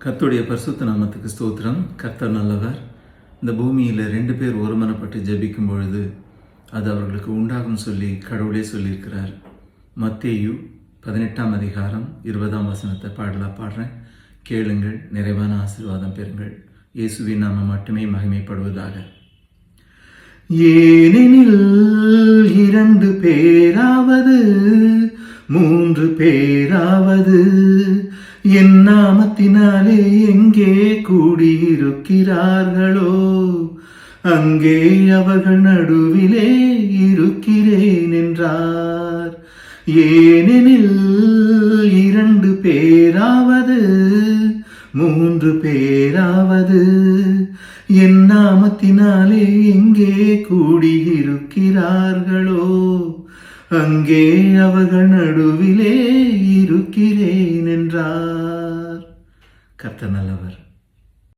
கர்த்தருடைய பரிசுத்த நாமத்துக்கு ஸ்தோத்திரம். கர்த்தர் நல்லவர். இந்த பூமியில் 2 பேர் ஒருமனப்பட்டு ஜெபிக்கும் பொழுது அது அவர்களுக்கு உண்டாகும் சொல்லி கடவுளே சொல்லியிருக்கிறார். மத்தேயு 18ஆம் அதிகாரம் 20ஆம் வசனத்தை பாடுறேன். கேளுங்கள், நிறைவான ஆசீர்வாதம் பெறுங்கள். இயேசுவின் நாமம் மட்டுமே மகிமைப்படுவதாக. ஏனெனில் 2 பேராவது 3 பேராவது என் நாமத்தினாலே எங்கே கூடியிருக்கிறார்களோ அங்கே அவர்கள் நடுவிலே இருக்கிறேன் என்றார். ஏனெனில் 2 பேராவது 3 பேராவது என் நாமத்தினாலே எங்கே கூடியிருக்கிறார்களோ அங்கே அவர்கள் நடுவிலே இருக்கிறேன் என்றார். கர்த்தர் நல்லவர்.